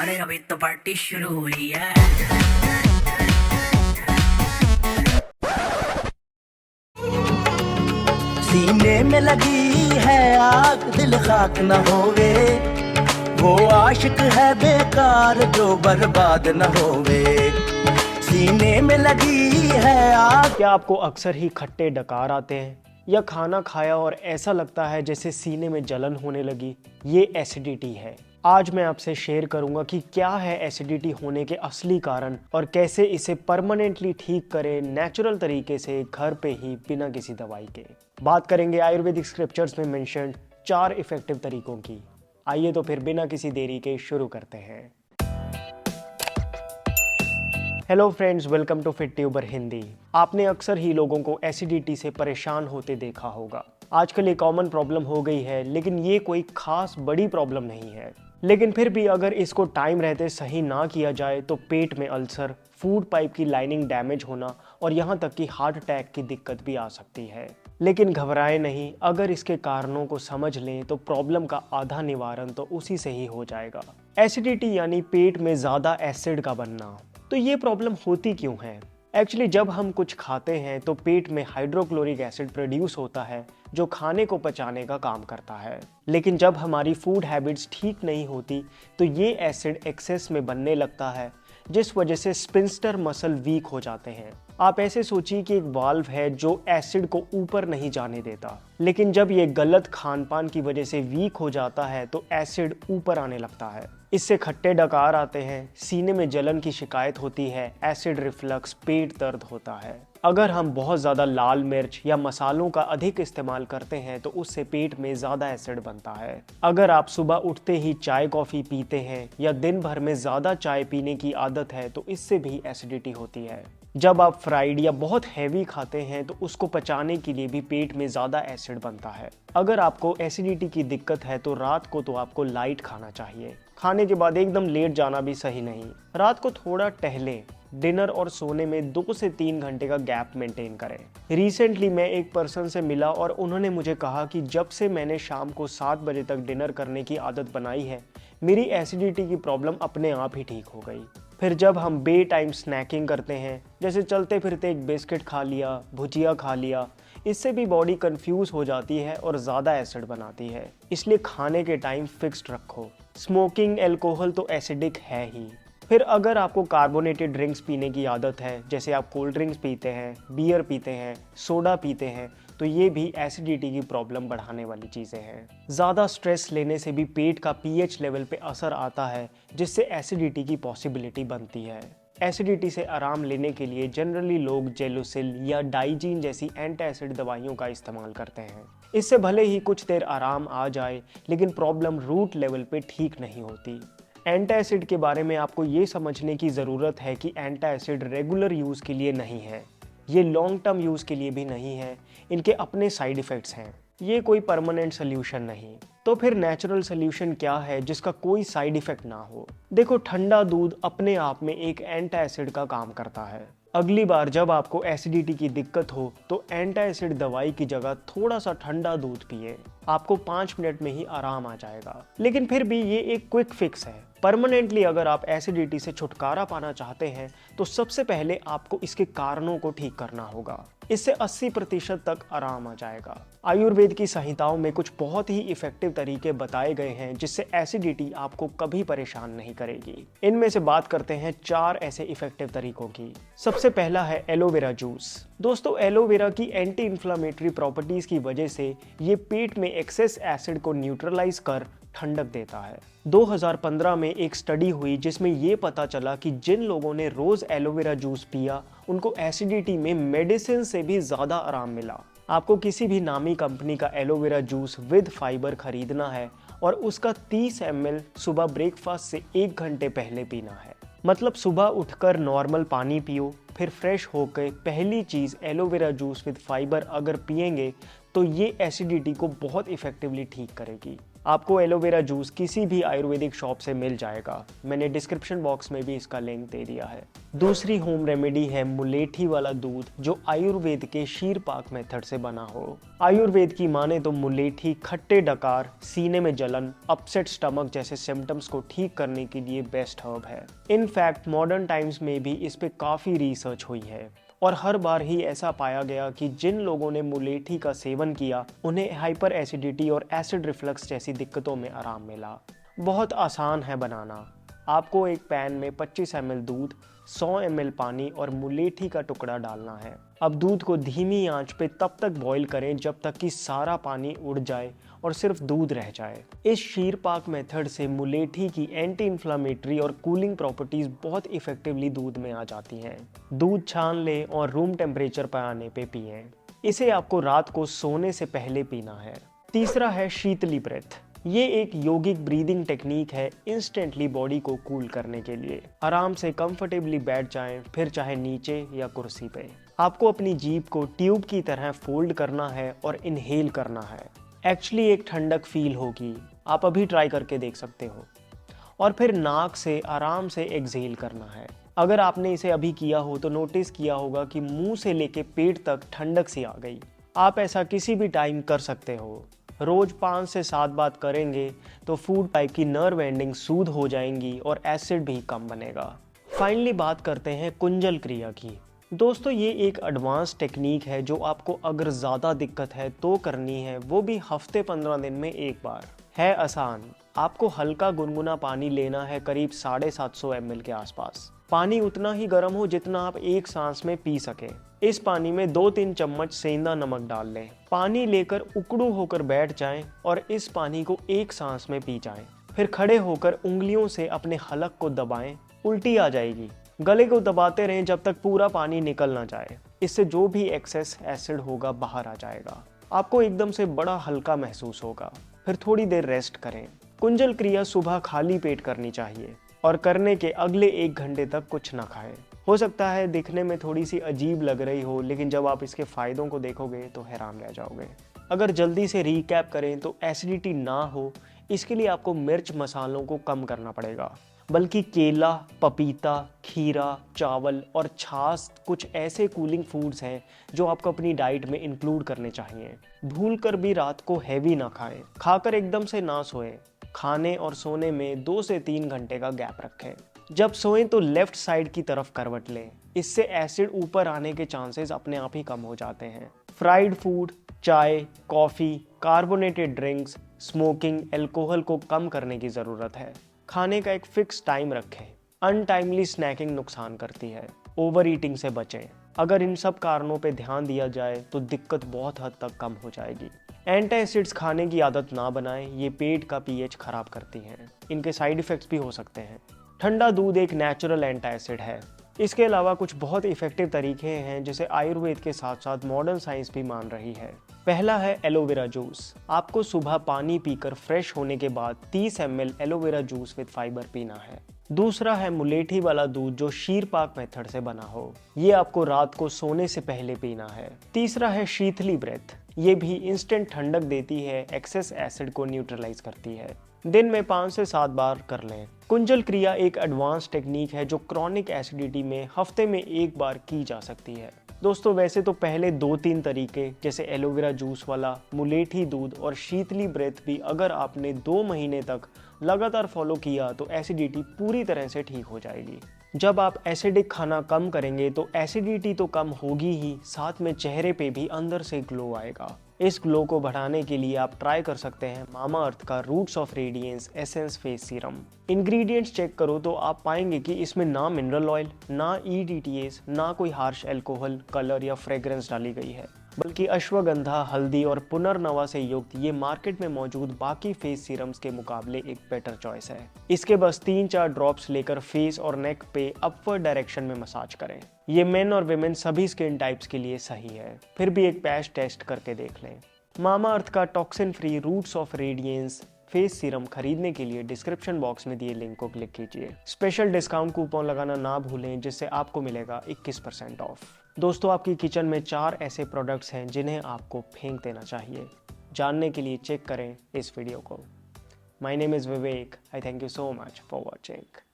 अरे अभी तो पार्टी शुरू हुई है। सीने में लगी है आग, दिल खाक न होवे। वो आशिक है बेकार जो बर्बाद न होवे। सीने में लगी है आग। क्या आपको अक्सर ही खट्टे डकार आते हैं या खाना खाया और ऐसा लगता है जैसे सीने में जलन होने लगी? ये एसिडिटी है। आज मैं आपसे शेयर करूंगा कि क्या है एसिडिटी होने के असली कारण और कैसे इसे परमानेंटली ठीक करें नेचुरल तरीके से घर पे ही बिना किसी दवाई के। बात करेंगे आयुर्वेदिक स्क्रिप्चर्स में मेंशन्ड 4 इफेक्टिव तरीकों की। आइए तो फिर बिना किसी देरी के शुरू करते हैं। Hello friends, welcome to Fit Tuber Hindi. आपने अक्सर ही लोगों को एसिडिटी से परेशान होते देखा होगा। आजकल ये कॉमन प्रॉब्लम हो गई है, लेकिन ये कोई खास बड़ी प्रॉब्लम नहीं है। लेकिन फिर भी अगर इसको टाइम रहते सही ना किया जाए तो पेट में अल्सर, फूड पाइप की लाइनिंग डैमेज होना और यहाँ तक कि हार्ट अटैक की दिक्कत भी आ सकती है। लेकिन घबराएं नहीं, अगर इसके कारणों को समझ लें तो प्रॉब्लम का आधा निवारण तो उसी से ही हो जाएगा। एसिडिटी यानी पेट में ज़्यादा एसिड का बनना। तो ये प्रॉब्लम होती क्यों है? एक्चुअली जब हम कुछ खाते हैं तो पेट में हाइड्रोक्लोरिक एसिड प्रोड्यूस होता है जो खाने को पचाने का काम करता है। लेकिन जब हमारी फूड हैबिट्स ठीक नहीं होती तो ये एसिड एक्सेस में बनने लगता है, जिस वजह से स्पिंस्टर मसल वीक हो जाते हैं। आप ऐसे सोचिए कि एक वाल्व है जो एसिड को ऊपर नहीं जाने देता, लेकिन जब ये गलत खान पान की वजह से वीक हो जाता है तो एसिड ऊपर आने लगता है। इससे खट्टे डकार आते हैं, सीने में जलन की शिकायत होती है, एसिड रिफ्लक्स, पेट दर्द होता है। अगर हम बहुत ज़्यादा लाल मिर्च या मसालों का अधिक इस्तेमाल करते हैं तो उससे पेट में ज़्यादा एसिड बनता है। अगर आप सुबह उठते ही चाय कॉफ़ी पीते हैं या दिन भर में ज़्यादा चाय पीने की आदत है तो इससे भी एसिडिटी होती है। जब आप फ्राइड या बहुत हैवी खाते हैं तो उसको पचाने के लिए भी पेट में ज़्यादा एसिड बनता है। अगर आपको एसिडिटी की दिक्कत है तो रात को तो आपको लाइट खाना चाहिए। खाने के बाद एकदम लेट जाना भी सही नहीं। रात को थोड़ा टहलें। डिनर और सोने में 2 से 3 घंटे का गैप मेंटेन करें। रिसेंटली मैं एक पर्सन से मिला और उन्होंने मुझे कहा कि जब से मैंने शाम को 7 बजे तक डिनर करने की आदत बनाई है, मेरी एसिडिटी की प्रॉब्लम अपने आप ही ठीक हो गई। फिर जब हम बे टाइम स्नैकिंग करते हैं, जैसे चलते फिरते एक बिस्किट खा लिया, भुजिया खा लिया, इससे भी बॉडी कंफ्यूज हो जाती है और ज़्यादा एसिड बनाती है। इसलिए खाने के टाइम फिक्स्ड रखो। स्मोकिंग, एल्कोहल तो एसिडिक है ही। फिर अगर आपको कार्बोनेटेड ड्रिंक्स पीने की आदत है, जैसे आप कोल्ड ड्रिंक्स पीते हैं, बियर पीते हैं, सोडा पीते हैं, तो ये भी एसिडिटी की प्रॉब्लम बढ़ाने वाली चीज़ें हैं। ज़्यादा स्ट्रेस लेने से भी पेट का पीएच लेवल पे असर आता है, जिससे एसिडिटी की पॉसिबिलिटी बनती है। एसिडिटी से आराम लेने के लिए जनरली लोग जेलुसिल या डाइजीन जैसी एंटी एसिड दवाइयों का इस्तेमाल करते हैं। इससे भले ही कुछ देर आराम आ जाए, लेकिन प्रॉब्लम रूट लेवल पे ठीक नहीं होती। एंटी एसिड के बारे में आपको ये समझने की ज़रूरत है कि एंटी एसिड रेगुलर यूज़ के लिए नहीं है, ये लॉन्ग टर्म यूज़ के लिए भी नहीं है। इनके अपने साइड इफ़ेक्ट्स हैं। ये कोई परमानेंट सोल्यूशन नहीं। तो फिर नेचुरल सोल्यूशन क्या है जिसका कोई साइड इफ़ेक्ट ना हो? देखो, ठंडा दूध अपने आप में एक एंटी एसिड का काम करता है। अगली बार जब आपको एसिडिटी की दिक्कत हो तो एंटी एसिड दवाई की जगह थोड़ा सा ठंडा दूध पिए। आपको 5 मिनट में ही आराम आ जाएगा। लेकिन फिर भी ये एक क्विक फिक्स है। परमानेंटली अगर आप एसिडिटी से छुटकारा पाना चाहते हैं तो सबसे पहले आपको इसके कारणों को ठीक करना होगा। इससे 80% तक आराम आ जाएगा। आयुर्वेद की संहिताओं में कुछ बहुत ही इफेक्टिव तरीके बताए गए हैं जिससे एसिडिटी आपको कभी परेशान नहीं करेगी। इनमें से बात करते हैं 4 ऐसे इफेक्टिव तरीकों की। सबसे पहला है एलोवेरा जूस। दोस्तों, एलोवेरा की एंटी इन्फ्लामेटरी प्रॉपर्टीज की वजह से ये पेट में एक्सेस एसिड को न्यूट्रलाइज कर ठंडक देता है। 2015 में एक स्टडी हुई जिसमें ये पता चला कि जिन लोगों ने रोज एलोवेरा जूस पिया उनको एसिडिटी में मेडिसिन से भी ज़्यादा आराम मिला। आपको किसी भी नामी कंपनी का एलोवेरा जूस विद फाइबर खरीदना है और उसका 30 ml सुबह ब्रेकफास्ट से 1 घंटे पहले पीना है। मतलब सुबह उठकर नॉर्मल पानी पियो, फिर फ्रेश होकर पहली चीज़ एलोवेरा जूस विद फाइबर अगर पिएंगे तो ये एसिडिटी को बहुत इफेक्टिवली ठीक करेगी। आपको एलोवेरा जूस किसी भी आयुर्वेदिक शॉप से मिल जाएगा, मैंने डिस्क्रिप्शन बॉक्स में भी इसका लिंक दे दिया है। दूसरी होम रेमेडी है मुलेठी वाला दूध, जो आयुर्वेद के शीरपाक मेथड से बना हो। आयुर्वेद की माने तो मुलेठी खट्टे डकार, सीने में जलन, अपसेट स्टमक जैसे सिम्टम्स को ठीक करने के लिए बेस्ट हर्ब है। इनफैक्ट मॉडर्न टाइम्स में भी इस पे काफ़ी रिसर्च हुई है और हर बार ही ऐसा पाया गया कि जिन लोगों ने मुलेठी का सेवन किया उन्हें हाइपर एसिडिटी और एसिड रिफ्लक्स जैसी दिक्कतों में आराम मिला। बहुत आसान है बनाना। आपको एक पैन में 25 ml दूध, 100 ml पानी और मुलेठी का टुकड़ा डालना है। अब दूध को धीमी आंच पे तब तक बॉईल करें जब तक कि सारा पानी उड़ जाए और सिर्फ दूध रह जाए। इस शीरपाक मेथड से मुलेठी की एंटी इन्फ्लामेटरी और कूलिंग प्रॉपर्टीज बहुत इफेक्टिवली दूध में आ जाती हैं। दूध छान लें और रूम टेम्परेचर पर आने पे पिएं। इसे आपको रात को सोने से पहले पीना है। तीसरा है शीतली ब्रेथ। ये एक योगिक ब्रीदिंग टेक्निक है इंस्टेंटली बॉडी को कूल करने के लिए। आराम से कंफर्टेबली बैठ जाएं, फिर चाहे नीचे या कुर्सी पे। आपको अपनी जीभ को ट्यूब की तरह फोल्ड करना है और इनहेल करना है। एक्चुअली एक ठंडक फील होगी, आप अभी ट्राई करके देख सकते हो। और फिर नाक से आराम से एक्सहेल करना है। अगर आपने इसे अभी किया हो तो नोटिस किया होगा कि मुंह से लेके पेट तक ठंडक सी आ गई। आप ऐसा किसी भी टाइम कर सकते हो। रोज 5 से 7 बार करेंगे तो फूड पाइप की नर्व एंडिंग सूद हो जाएंगी और एसिड भी कम बनेगा। फाइनली बात करते हैं कुंजल क्रिया की। दोस्तों ये एक एडवांस टेक्निक है जो आपको अगर ज़्यादा दिक्कत है तो करनी है, वो भी हफ्ते 15 दिन में एक बार। है आसान। आपको हल्का गुनगुना पानी लेना है, करीब 750 ml के आसपास। पानी उतना ही गर्म हो जितना आप एक सांस में पी सके। इस पानी में 2-3 चम्मच सेंधा नमक डाल लें। पानी लेकर उकड़ू होकर बैठ जाएं और इस पानी को एक सांस में पी जाएं। फिर खड़े होकर उंगलियों से अपने हलक को दबाएं, उल्टी आ जाएगी। गले को दबाते रहें जब तक पूरा पानी निकल ना जाए। इससे जो भी एक्सेस एसिड होगा बाहर आ जाएगा। आपको एकदम से बड़ा हल्का महसूस होगा। फिर थोड़ी देर रेस्ट करें। कुंजल क्रिया सुबह खाली पेट करनी चाहिए और करने के अगले 1 घंटे तक कुछ ना खाएं। हो सकता है दिखने में थोड़ी सी अजीब लग रही हो, लेकिन जब आप इसके फायदों को देखोगे तो हैरान रह जाओगे। अगर जल्दी से रिकैप करें तो एसिडिटी ना हो, इसके लिए आपको मिर्च मसालों को कम करना पड़ेगा, बल्कि केला, पपीता, खीरा, चावल और छाछ कुछ ऐसे कूलिंग फूड्स हैं जो आपको अपनी डाइट में इंक्लूड करने चाहिए। भूलकर भी रात को हैवी ना खाएं। खाकर एकदम से ना सोएं। खाने और सोने में 2 से 3 घंटे का गैप रखें। जब सोएं तो लेफ्ट साइड की तरफ करवट लें। इससे एसिड ऊपर आने के चांसेस अपने आप ही कम हो जाते हैं। फ्राइड फूड, चाय, coffee, carbonated drinks, smoking, alcohol को कम करने की ज़रूरत है। खाने का एक फिक्स टाइम रखें। अनटाइमली स्नैकिंग नुकसान करती है। ओवर ईटिंग से बचें। अगर इन सब कारणों पे ध्यान दिया जाए तो दिक्कत बहुत हद तक कम हो जाएगी। एंटासिड्स खाने की आदत ना बनाएं, ये पेट का पीएच खराब करती हैं। इनके साइड इफ़ेक्ट्स भी हो सकते हैं। ठंडा दूध एक नेचुरल एंटासिड है। इसके अलावा कुछ बहुत इफेक्टिव तरीके हैं जिसे आयुर्वेद के साथ साथ मॉडर्न साइंस भी मान रही है। पहला है एलोवेरा जूस। आपको सुबह पानी पीकर फ्रेश होने के बाद 30 ml aloe vera juice with fibre पीना है। दूसरा है मुलेठी वाला दूध जो शीरपाक मेथड से बना हो। ये आपको रात को सोने से पहले पीना है। तीसरा है शीतली ब्रेथ। ये भी इंस्टेंट ठंडक देती है, एक्सेस एसिड को न्यूट्रलाइज करती है। दिन में 5 से 7 बार कर लें। कुंजल क्रिया एक एडवांस टेक्निक है जो क्रॉनिक एसिडिटी में हफ्ते में 1 बार की जा सकती है। दोस्तों वैसे तो पहले 2-3 तरीके जैसे एलोवेरा जूस वाला, मुलेठी दूध और शीतली ब्रेथ भी अगर आपने 2 महीने तक लगातार फॉलो किया तो एसिडिटी पूरी तरह से ठीक हो जाएगी। जब आप एसिडिक खाना कम करेंगे तो एसिडिटी तो कम होगी ही, साथ में चेहरे पे भी अंदर से ग्लो आएगा। इस ग्लो को बढ़ाने के लिए आप ट्राई कर सकते हैं मामाअर्थ का roots of radiance essence face serum. Ingredients check करो तो आप पाएंगे कि इसमें ना मिनरल ऑयल, ना EDTAs, ना कोई हार्श अल्कोहल, कलर या फ्रेग्रेंस डाली गई है, बल्कि अश्वगंधा, हल्दी और पुनर्नवा से युक्त ये मार्केट में मौजूद बाकी फेस सीरम्स के मुकाबले एक बेटर चॉइस है। इसके बस 3-4 ड्रॉप्स लेकर फेस और नेक पे अपवर्ड डायरेक्शन में मसाज करें। ये मेन और विमेन सभी स्किन टाइप्स के लिए सही है। फिर भी एक पैच टेस्ट करके देख लें। मामाअर्थ का toxin free roots of radiance face serum खरीदने के लिए डिस्क्रिप्शन बॉक्स में दिए लिंक को क्लिक कीजिए। स्पेशल डिस्काउंट कूपन लगाना ना भूलें जिससे आपको मिलेगा 21% ऑफ। दोस्तों, आपकी किचन में 4 ऐसे प्रोडक्ट्स हैं जिन्हें आपको फेंक देना चाहिए। जानने के लिए चेक करें इस वीडियो को। My name is Vivek. I thank you so much for watching.